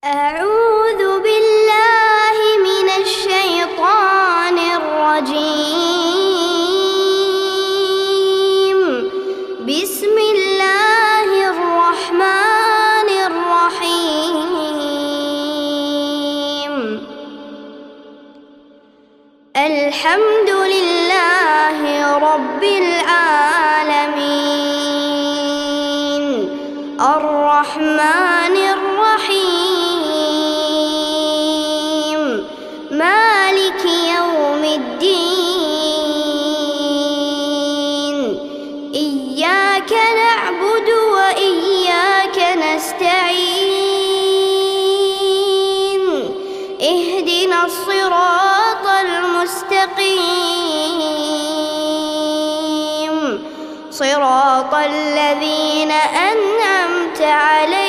أعوذ بالله من الشيطان الرجيم. بسم الله الرحمن الرحيم. الحمد لله رب العالمين الرحمن الرحيم مالك يوم الدين. إياك نعبد وإياك نستعين. اهدنا الصراط المستقيم صراط الذين أنعمت عليهم